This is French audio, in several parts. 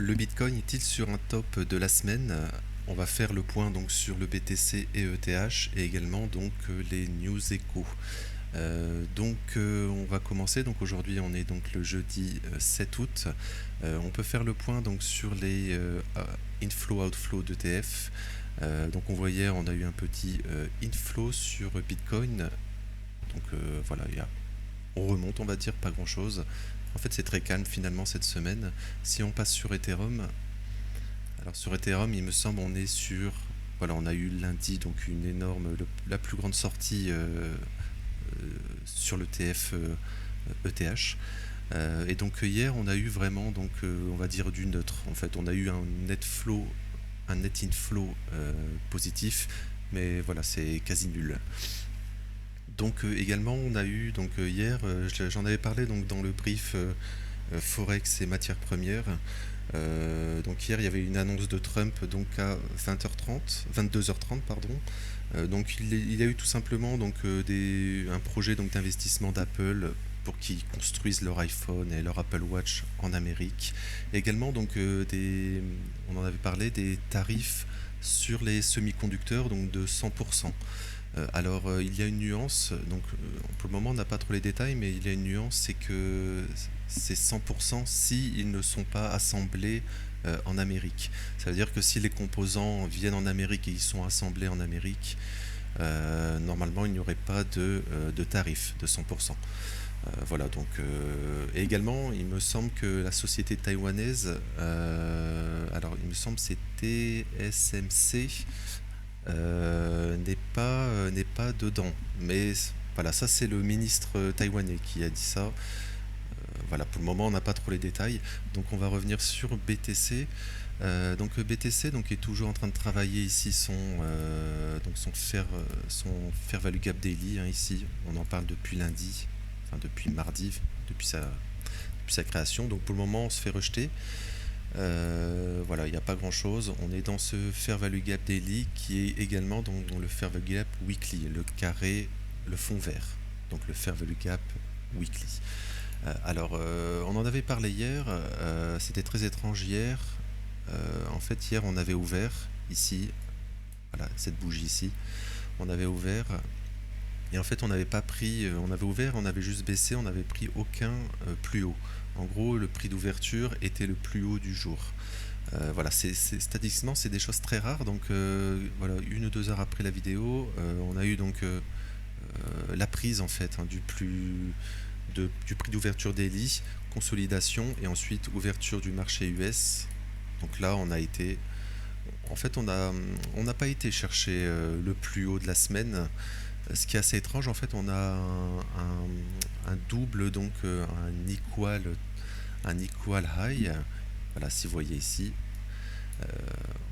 Le Bitcoin est-il sur un top de la semaine? On va faire le point donc sur le BTC et ETH et également donc les news échos. On va commencer. Donc aujourd'hui on est donc le jeudi 7 août. On peut faire le point donc sur les inflow outflow d'ETF. Donc on voit hier on a eu un petit inflow sur Bitcoin. Donc voilà, on remonte, on va dire, pas grand chose. En fait c'est très calme finalement cette semaine. Si on passe sur Ethereum, alors sur Ethereum, il me semble, on est sur, voilà, on a eu lundi donc une énorme, la plus grande sortie sur l'ETF ETH. Et donc hier, on a eu vraiment, donc on va dire du neutre. En fait, on a eu un net inflow positif, mais voilà, c'est quasi nul. Donc également, on a eu donc hier, j'en avais parlé donc dans le brief Forex et matières premières. Donc hier il y avait une annonce de Trump donc à 20h30, 22h30 pardon. Donc il y a eu tout simplement donc un projet donc d'investissement d'Apple pour qu'ils construisent leur iPhone et leur Apple Watch en Amérique. Et également donc on en avait parlé des tarifs sur les semi-conducteurs donc de 100%. Il y a une nuance, donc pour le moment on n'a pas trop les détails, mais il y a une nuance, c'est que c'est 100% si ils ne sont pas assemblés en Amérique. Ça veut dire que si les composants viennent en Amérique et ils sont assemblés en Amérique, normalement il n'y aurait pas de tarif de 100%. Voilà, donc et également il me semble que la société taïwanaise, alors il me semble que c'était SMC, n'est pas dedans. Mais voilà, ça c'est le ministre taïwanais qui a dit ça. Voilà, pour le moment on n'a pas trop les détails. Donc on va revenir sur BTC. Donc BTC donc, est toujours en train de travailler ici son fair value gap daily, hein, ici. On en parle depuis lundi, enfin depuis mardi, depuis sa création. Donc pour le moment on se fait rejeter. Voilà, il n'y a pas grand chose. On est dans ce Fair Value Gap Daily qui est également dans le Fair Value Gap Weekly, le carré, le fond vert. Donc le Fair Value Gap Weekly. On en avait parlé hier. C'était très étrange hier. En fait, hier, on avait ouvert ici, voilà, cette bougie ici. On avait ouvert. Et en fait, on n'avait pas pris, on avait ouvert, on avait juste baissé, on n'avait pris aucun plus haut. En gros, le prix d'ouverture était le plus haut du jour. Voilà, statistiquement, c'est des choses très rares. Donc, voilà, 1 ou 2 heures après la vidéo, on a eu donc la prise en fait hein, du prix d'ouverture daily, consolidation et ensuite ouverture du marché US. Donc là, en fait, on n'a pas été chercher le plus haut de la semaine. Ce qui est assez étrange, en fait, on a un double, donc un equal high. Voilà, si vous voyez ici.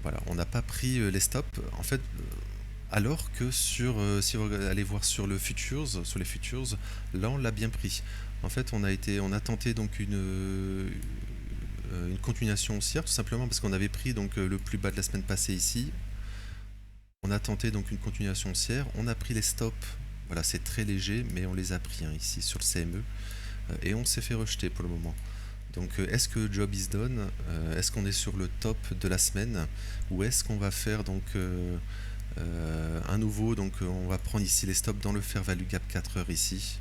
Voilà, on n'a pas pris les stops. En fait, alors que si vous allez voir sur sur les futures, là on l'a bien pris. En fait, on a tenté donc une continuation haussière, tout simplement parce qu'on avait pris donc le plus bas de la semaine passée ici. On a tenté donc une continuation haussière, on a pris les stops, voilà c'est très léger, mais on les a pris hein, ici sur le CME, et on s'est fait rejeter pour le moment. Donc est-ce que job is done? Est-ce qu'on est sur le top de la semaine? Ou est-ce qu'on va faire donc un nouveau, donc on va prendre ici les stops dans le fair value gap 4 heures ici.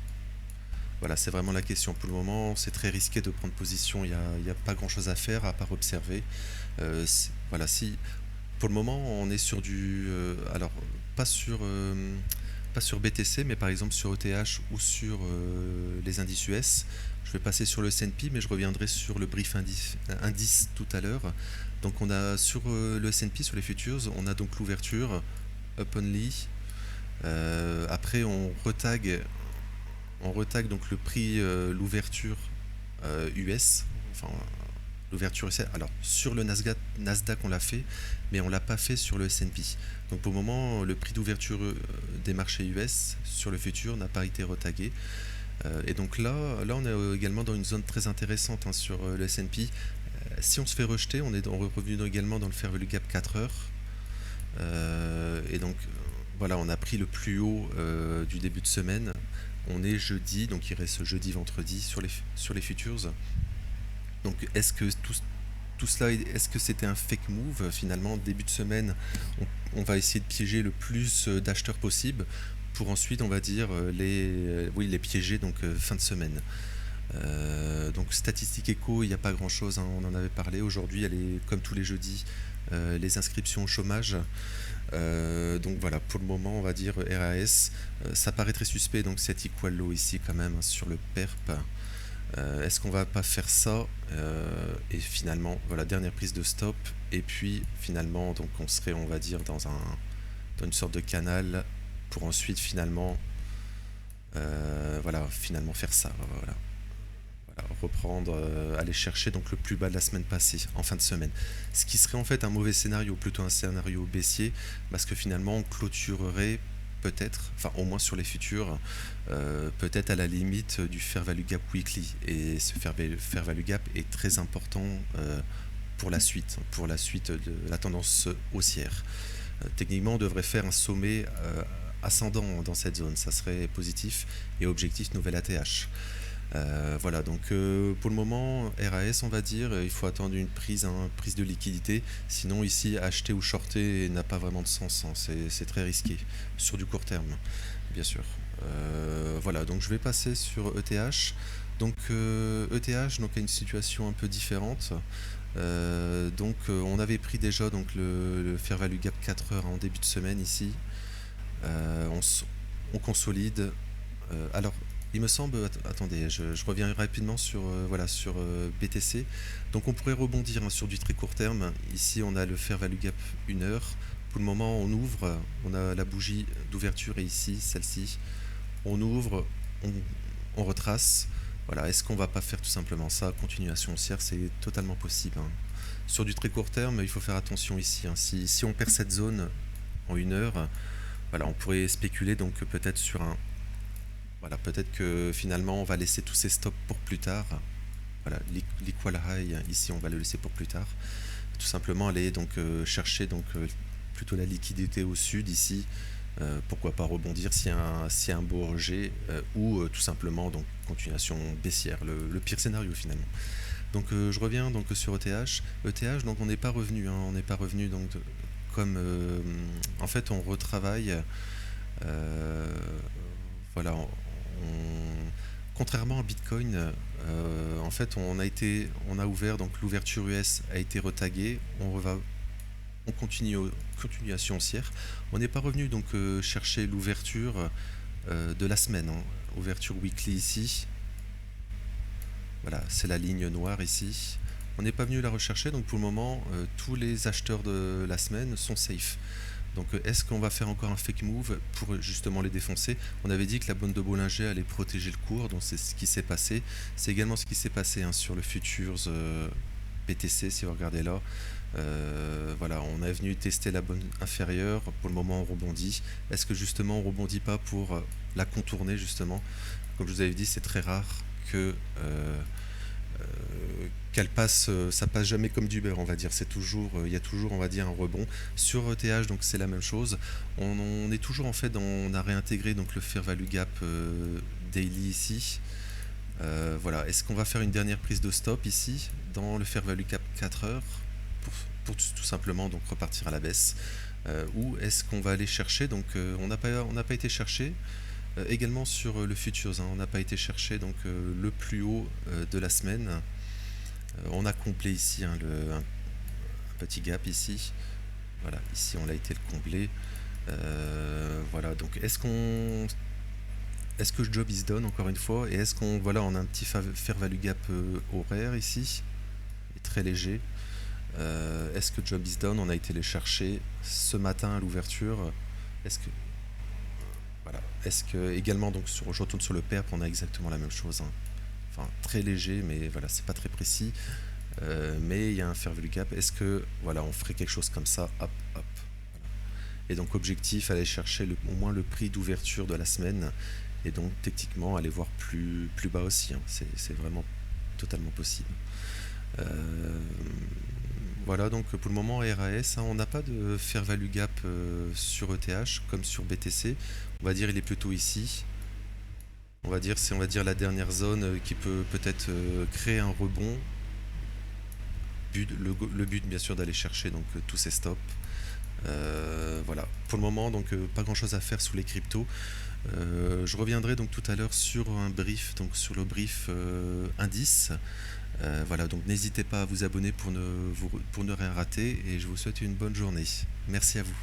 Voilà, c'est vraiment la question. Pour le moment, c'est très risqué de prendre position, il n'y a pas grand-chose à faire à part observer. Voilà, si pour le moment, on est sur alors, pas sur, pas sur BTC, mais par exemple sur ETH ou sur les indices US. Je vais passer sur le S&P, mais je reviendrai sur le brief indice tout à l'heure. Donc, on a sur le S&P, sur les futures, on a donc l'ouverture, up only. Après, on retag donc le prix, l'ouverture US, enfin l'ouverture US. Alors sur le Nasdaq on l'a fait, mais on l'a pas fait sur le S&P. Donc pour le moment le prix d'ouverture des marchés US sur le futur n'a pas été retagué. Et donc là on est également dans une zone très intéressante hein, sur le S&P. Si on se fait rejeter, on est revenu également dans le fair value gap 4 heures. Et donc voilà, on a pris le plus haut du début de semaine. On est jeudi, donc il reste jeudi, vendredi sur les futures. Donc est-ce que tout cela, est-ce que c'était un fake move finalement? Début de semaine, on va essayer de piéger le plus d'acheteurs possible pour ensuite, on va dire, oui, les piéger donc fin de semaine. Donc statistique éco, il n'y a pas grand chose, hein, on en avait parlé. Aujourd'hui, elle est comme tous les jeudis, les inscriptions au chômage. Donc voilà, pour le moment, on va dire RAS. Ça paraît très suspect, donc cet equal low ici quand même, hein, sur le PERP. Est-ce qu'on va pas faire ça? Et finalement, voilà, dernière prise de stop. Et puis finalement, donc on serait, on va dire, dans une sorte de canal pour ensuite finalement, voilà, finalement faire ça. Voilà. Reprendre, aller chercher donc le plus bas de la semaine passée, en fin de semaine. Ce qui serait en fait un mauvais scénario, plutôt un scénario baissier, parce que finalement on clôturerait peut-être, enfin au moins sur les futurs, peut-être à la limite du fair value gap weekly. Et ce fair value gap est très important pour la suite de la tendance haussière. Techniquement, on devrait faire un sommet ascendant dans cette zone, ça serait positif, et objectif nouvel ATH. Voilà, donc pour le moment, RAS, on va dire, il faut attendre une prise de liquidité. Sinon, ici, acheter ou shorter n'a pas vraiment de sens, hein. C'est très risqué sur du court terme, bien sûr. Voilà, donc je vais passer sur ETH. Donc ETH donc, a une situation un peu différente. Donc on avait pris déjà donc, le fair value gap 4 heures en début de semaine ici. On consolide. Alors, il me semble, attendez, je reviens rapidement sur, voilà, sur BTC. Donc on pourrait rebondir, hein, sur du très court terme. Ici on a le fair value gap 1 heure. Pour le moment on ouvre, on a la bougie d'ouverture et ici, celle-ci. On ouvre, on retrace. Voilà, est-ce qu'on va pas faire tout simplement ça? Continuation haussière, c'est totalement possible, hein. Sur du très court terme, il faut faire attention ici, hein. Si on perd cette zone en 1 heure, voilà, on pourrait spéculer donc peut-être sur un... Voilà, peut-être que finalement on va laisser tous ces stops pour plus tard. Voilà, l'equal high, ici on va le laisser pour plus tard. Tout simplement aller donc chercher donc plutôt la liquidité au sud ici. Pourquoi pas rebondir s'il y a un beau rejet, ou tout simplement donc continuation baissière, le pire scénario finalement. Donc je reviens donc sur ETH. ETH, donc on n'est pas revenu, hein, on n'est pas revenu donc comme en fait on retravaille. Voilà, contrairement à Bitcoin, en fait, on a ouvert, donc l'ouverture US a été retaguée. On continue continuation haussière. On n'est pas revenu donc chercher l'ouverture de la semaine, hein. Ouverture weekly ici. Voilà, c'est la ligne noire ici. On n'est pas venu la rechercher, donc pour le moment, tous les acheteurs de la semaine sont safe. Donc est-ce qu'on va faire encore un fake move pour justement les défoncer? On avait dit que la bonne de Bollinger allait protéger le cours, donc c'est ce qui s'est passé. C'est également ce qui s'est passé, hein, sur le Futures BTC, si vous regardez là. Voilà, on est venu tester la bonne inférieure, pour le moment on rebondit. Est-ce que justement on rebondit pas pour la contourner justement? Comme je vous avais dit, c'est très rare que... qu'elle passe, ça passe jamais comme du beurre, on va dire. C'est toujours, il y a toujours, on va dire, un rebond. Sur ETH, donc c'est la même chose. On est toujours en fait, on a réintégré donc le fair value gap daily ici. Voilà. Est-ce qu'on va faire une dernière prise de stop ici dans le fair value gap 4 heures pour tout simplement donc repartir à la baisse, ou est-ce qu'on va aller chercher? Donc on n'a pas été chercher. Également sur le Futures, hein, on n'a pas été chercher donc le plus haut de la semaine. On a comblé ici, hein, un petit gap ici. Voilà, ici on a été le combler. Voilà, donc est-ce que le job is done encore une fois, et est-ce qu'on, voilà, on a un petit fair value gap horaire ici, et très léger. Est-ce que job is done, on a été les chercher ce matin à l'ouverture? Est-ce que Voilà. Est-ce que également, donc je retourne sur le PERP, on a exactement la même chose, hein. Enfin très léger, mais voilà, c'est pas très précis. Mais il y a un fair value gap. Est-ce que voilà, on ferait quelque chose comme ça, hop, hop. Voilà. Et donc objectif, aller chercher au moins le prix d'ouverture de la semaine, et donc techniquement aller voir plus bas aussi, hein. C'est vraiment totalement possible. Voilà, donc pour le moment RAS, hein, on n'a pas de fair value gap sur ETH comme sur BTC. On va dire il est plutôt ici. C'est la dernière zone qui peut peut-être créer un rebond. le but bien sûr d'aller chercher donc tous ces stops. Voilà, pour le moment donc pas grand chose à faire sous les cryptos. Je reviendrai donc tout à l'heure sur un brief, donc sur le brief indice. Voilà, donc n'hésitez pas à vous abonner pour ne rien rater et je vous souhaite une bonne journée. Merci à vous.